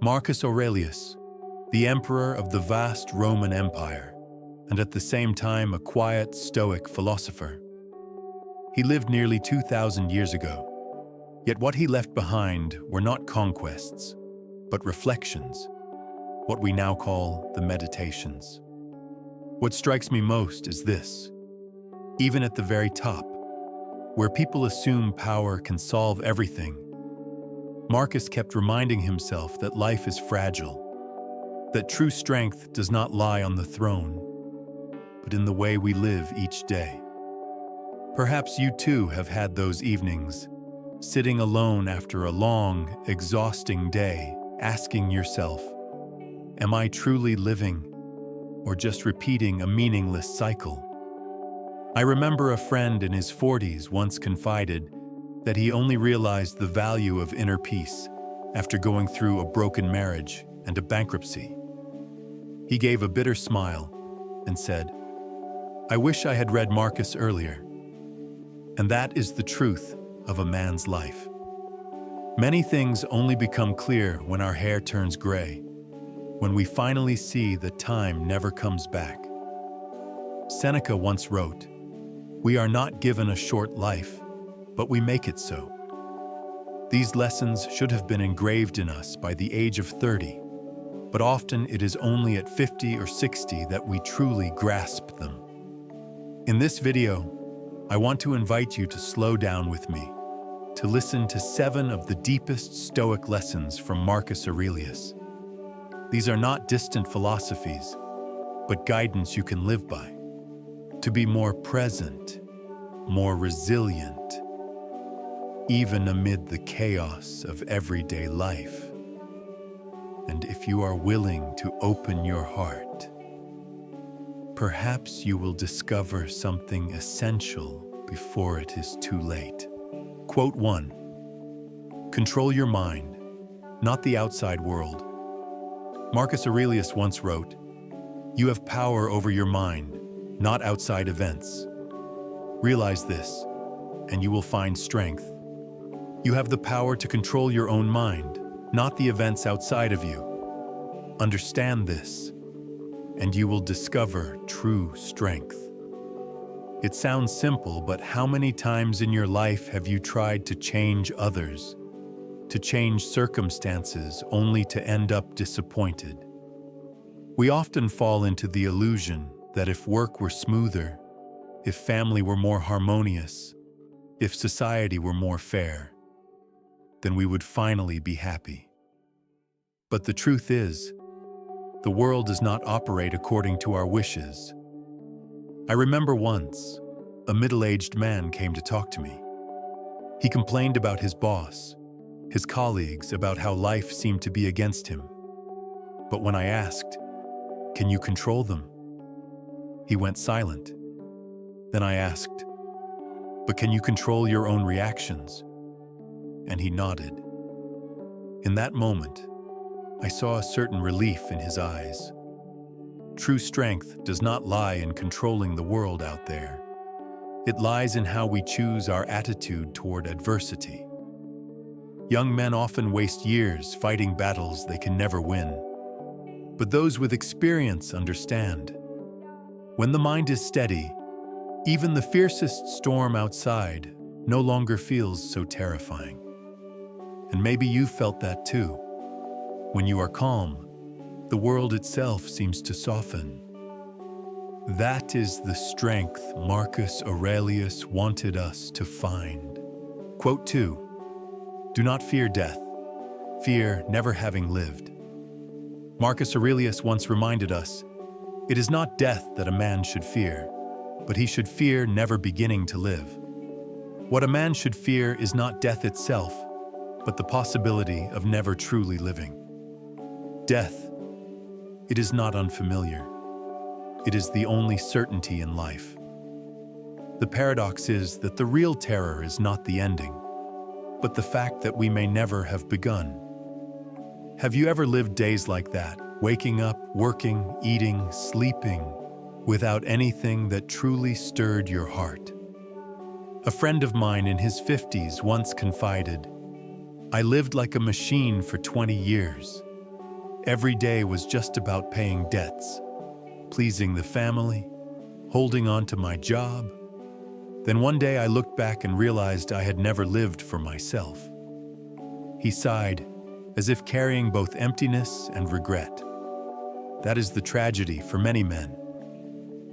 Marcus Aurelius, the emperor of the vast Roman Empire, and at the same time a quiet Stoic philosopher. He lived nearly 2,000 years ago, yet what he left behind were not conquests, but reflections, what we now call the Meditations. What strikes me most is this: even at the very top, where people assume power can solve everything, Marcus kept reminding himself that life is fragile, that true strength does not lie on the throne, but in the way we live each day. Perhaps you too have had those evenings, sitting alone after a long, exhausting day, asking yourself, am I truly living, or just repeating a meaningless cycle? I remember a friend in his 40s once confided that he only realized the value of inner peace after going through a broken marriage and a bankruptcy. He gave a bitter smile and said, "I wish I had read Marcus earlier." And that is the truth of a man's life. Many things only become clear when our hair turns gray, when we finally see that time never comes back. Seneca once wrote, "We are not given a short life, but we make it so." These lessons should have been engraved in us by the age of 30, but often it is only at 50 or 60 that we truly grasp them. In this video, I want to invite you to slow down with me, to listen to 7 of the deepest Stoic lessons from Marcus Aurelius. These are not distant philosophies, but guidance you can live by, to be more present, more resilient, even amid the chaos of everyday life. And if you are willing to open your heart, perhaps you will discover something essential before it is too late. Quote 1. Control your mind, not the outside world. Marcus Aurelius once wrote, "You have power over your mind, not outside events. Realize this, and you will find strength. You have the power to control your own mind, not the events outside of you. Understand this, and you will discover true strength." It sounds simple, but how many times in your life have you tried to change others, to change circumstances, only to end up disappointed? We often fall into the illusion that if work were smoother, if family were more harmonious, if society were more fair, then we would finally be happy. But the truth is, the world does not operate according to our wishes. I remember once, a middle-aged man came to talk to me. He complained about his boss, his colleagues, about how life seemed to be against him. But when I asked, "Can you control them?" he went silent. Then I asked, "But can you control your own reactions?" And he nodded. In that moment, I saw a certain relief in his eyes. True strength does not lie in controlling the world out there. It lies in how we choose our attitude toward adversity. Young men often waste years fighting battles they can never win. But those with experience understand. When the mind is steady, even the fiercest storm outside no longer feels so terrifying. And maybe you felt that too. When you are calm, the world itself seems to soften. That is the strength Marcus Aurelius wanted us to find. Quote 2. Do not fear death. Fear never having lived. Marcus Aurelius once reminded us, it is not death that a man should fear, but he should fear never beginning to live. What a man should fear is not death itself, but the possibility of never truly living. Death, it is not unfamiliar. It is the only certainty in life. The paradox is that the real terror is not the ending, but the fact that we may never have begun. Have you ever lived days like that, waking up, working, eating, sleeping, without anything that truly stirred your heart? A friend of mine in his 50s once confided, "I lived like a machine for 20 years. Every day was just about paying debts, pleasing the family, holding on to my job. Then one day I looked back and realized I had never lived for myself. He sighed, as if carrying both emptiness and regret. That is the tragedy for many men.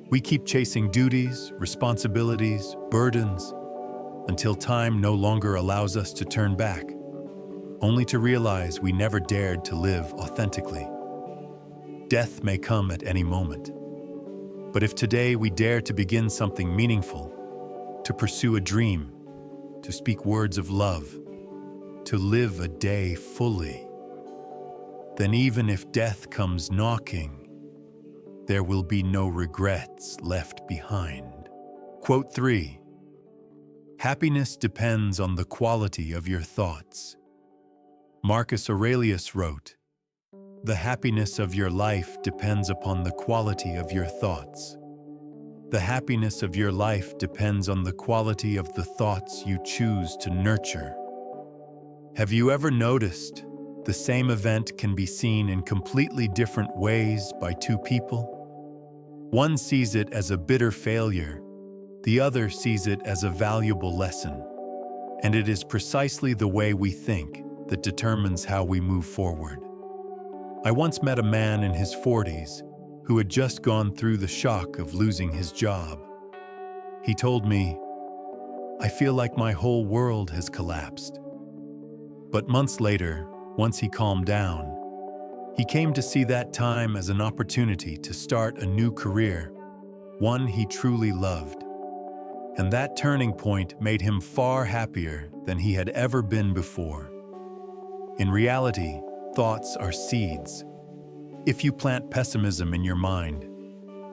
We keep chasing duties, responsibilities, burdens, until time no longer allows us to turn back, only to realize we never dared to live authentically. Death may come at any moment, but if today we dare to begin something meaningful, to pursue a dream, to speak words of love, to live a day fully, then even if death comes knocking, there will be no regrets left behind. Quote 3. Happiness depends on the quality of your thoughts. Marcus Aurelius wrote, "The happiness of your life depends upon the quality of your thoughts." The happiness of your life depends on the quality of the thoughts you choose to nurture. Have you ever noticed the same event can be seen in completely different ways by two people? One sees it as a bitter failure, the other sees it as a valuable lesson. And it is precisely the way we think that determines how we move forward. I once met a man in his 40s who had just gone through the shock of losing his job. He told me, "I feel like my whole world has collapsed." But months later, once he calmed down, he came to see that time as an opportunity to start a new career, one he truly loved. And that turning point made him far happier than he had ever been before. In reality, thoughts are seeds. If you plant pessimism in your mind,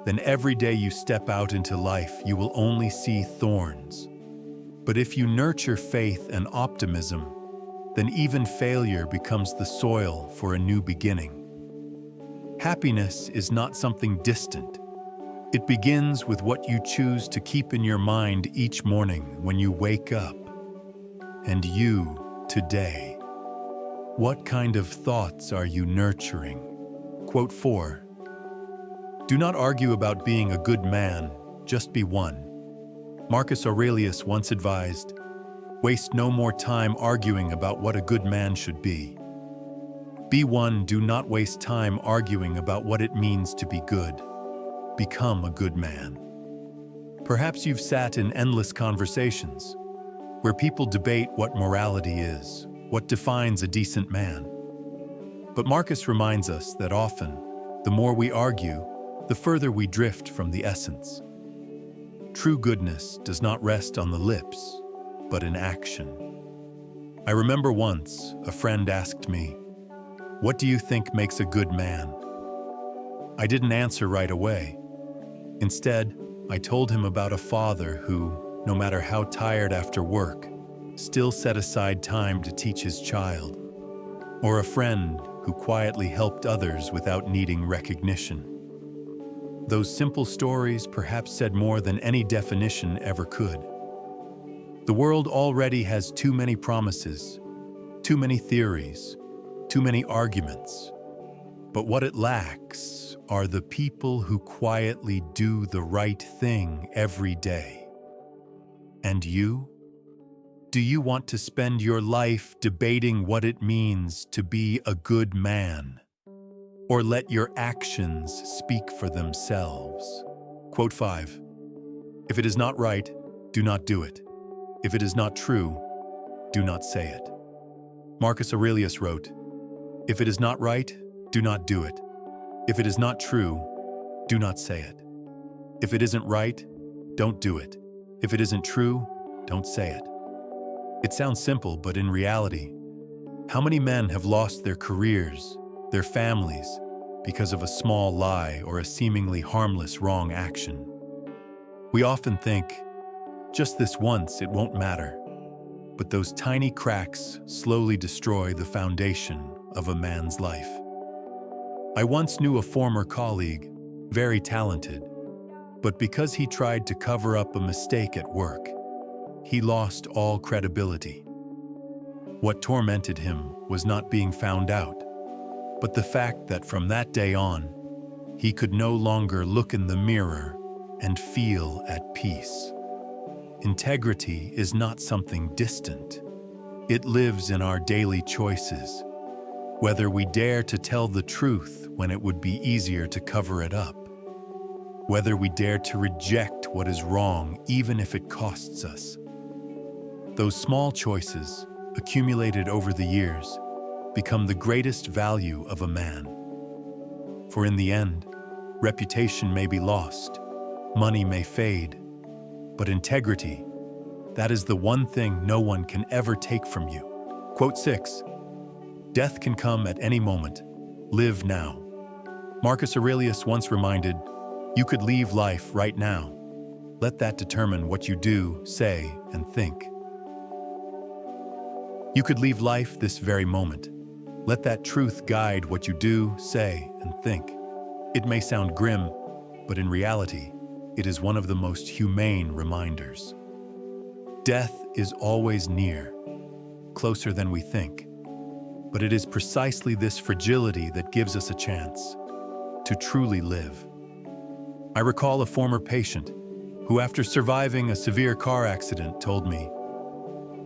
then every day you step out into life, you will only see thorns. But if you nurture faith and optimism, then even failure becomes the soil for a new beginning. Happiness is not something distant. It begins with what you choose to keep in your mind each morning when you wake up. And you, today, what kind of thoughts are you nurturing? Quote 4. Do not argue about being a good man, just be one. Marcus Aurelius once advised, "Waste no more time arguing about what a good man should be. Be one, do not waste time arguing about what it means to be good. Become a good man." Perhaps you've sat in endless conversations where people debate what morality is, what defines a decent man. But Marcus reminds us that often, the more we argue, the further we drift from the essence. True goodness does not rest on the lips, but in action. I remember once a friend asked me, "What do you think makes a good man?" I didn't answer right away. Instead, I told him about a father who, no matter how tired after work, still set aside time to teach his child, or a friend who quietly helped others without needing recognition. Those simple stories perhaps said more than any definition ever could. The world already has too many promises, too many theories, too many arguments. But what it lacks are the people who quietly do the right thing every day. And you? Do you want to spend your life debating what it means to be a good man? Or let your actions speak for themselves? Quote 5. If it is not right, do not do it. If it is not true, do not say it. Marcus Aurelius wrote, "If it is not right, do not do it. If it is not true, do not say it. If it isn't right, don't do it. If it isn't true, don't say it." It sounds simple, but in reality, how many men have lost their careers, their families, because of a small lie or a seemingly harmless wrong action? We often think, just this once, it won't matter. But those tiny cracks slowly destroy the foundation of a man's life. I once knew a former colleague, very talented, but because he tried to cover up a mistake at work, he lost all credibility. What tormented him was not being found out, but the fact that from that day on, he could no longer look in the mirror and feel at peace. Integrity is not something distant. It lives in our daily choices, whether we dare to tell the truth when it would be easier to cover it up, whether we dare to reject what is wrong even if it costs us. Those small choices, accumulated over the years, become the greatest value of a man. For in the end, reputation may be lost, money may fade, but integrity, that is the one thing no one can ever take from you. Quote 6. Death can come at any moment. Live now. Marcus Aurelius once reminded, you could leave life right now. Let that determine what you do, say, and think. You could leave life this very moment. Let that truth guide what you do, say, and think. It may sound grim, but in reality, it is one of the most humane reminders. Death is always near, closer than we think. But it is precisely this fragility that gives us a chance to truly live. I recall a former patient who, after surviving a severe car accident, told me,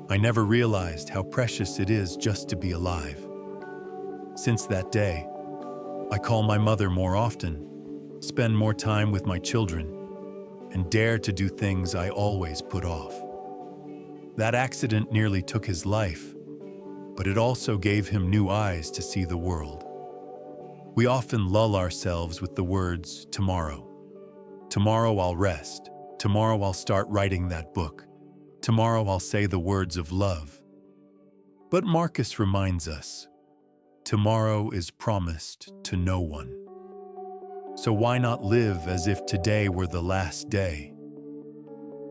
I never realized how precious it is just to be alive. Since that day, I call my mother more often, spend more time with my children, and dare to do things I always put off. That accident nearly took his life, but it also gave him new eyes to see the world. We often lull ourselves with the words, tomorrow. Tomorrow I'll rest. Tomorrow I'll start writing that book. Tomorrow I'll say the words of love. But Marcus reminds us, tomorrow is promised to no one. So why not live as if today were the last day?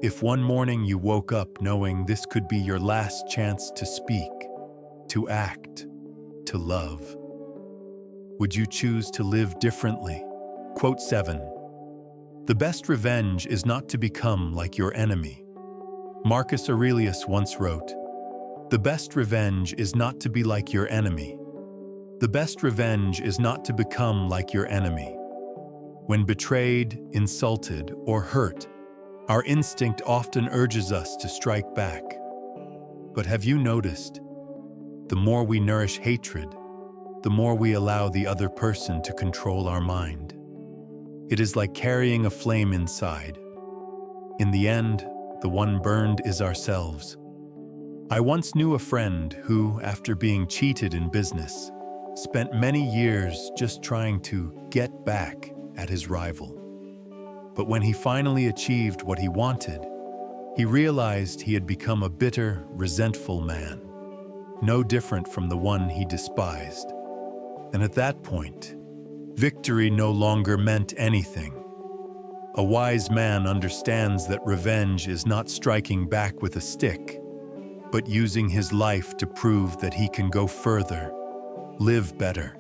If one morning you woke up knowing this could be your last chance to speak, to act, to love, would you choose to live differently? Quote 7. The best revenge is not to become like your enemy. Marcus Aurelius once wrote, the best revenge is not to be like your enemy. The best revenge is not to become like your enemy. When betrayed, insulted, or hurt, our instinct often urges us to strike back. But have you noticed? The more we nourish hatred, the more we allow the other person to control our mind. It is like carrying a flame inside. In the end, the one burned is ourselves. I once knew a friend who, after being cheated in business, spent many years just trying to get back at his rival. But when he finally achieved what he wanted, he realized he had become a bitter, resentful man, no different from the one he despised. And at that point, victory no longer meant anything. A wise man understands that revenge is not striking back with a stick, but using his life to prove that he can go further, live better,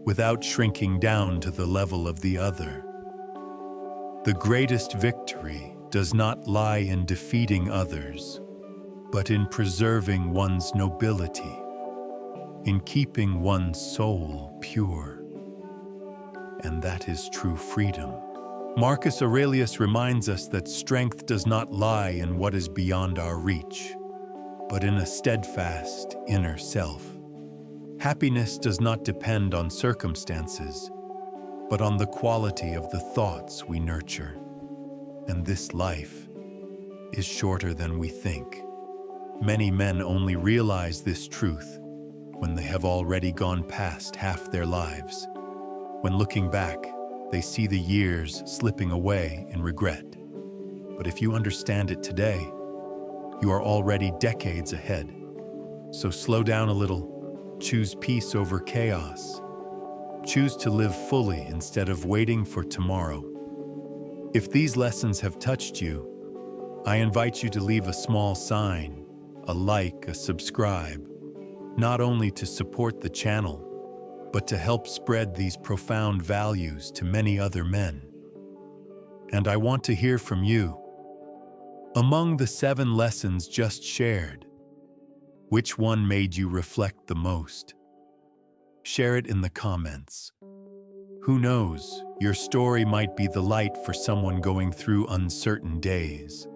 without shrinking down to the level of the other. The greatest victory does not lie in defeating others, but in preserving one's nobility, in keeping one's soul pure. And that is true freedom. Marcus Aurelius reminds us that strength does not lie in what is beyond our reach, but in a steadfast inner self. Happiness does not depend on circumstances, but on the quality of the thoughts we nurture. And this life is shorter than we think. Many men only realize this truth when they have already gone past half their lives. When looking back, they see the years slipping away in regret. But if you understand it today, you are already decades ahead. So slow down a little, choose peace over chaos. Choose to live fully instead of waiting for tomorrow. If these lessons have touched you, I invite you to leave a small sign, a like, a subscribe, not only to support the channel, but to help spread these profound values to many other men. And I want to hear from you. Among the 7 lessons just shared, which one made you reflect the most? Share it in the comments. Who knows, your story might be the light for someone going through uncertain days.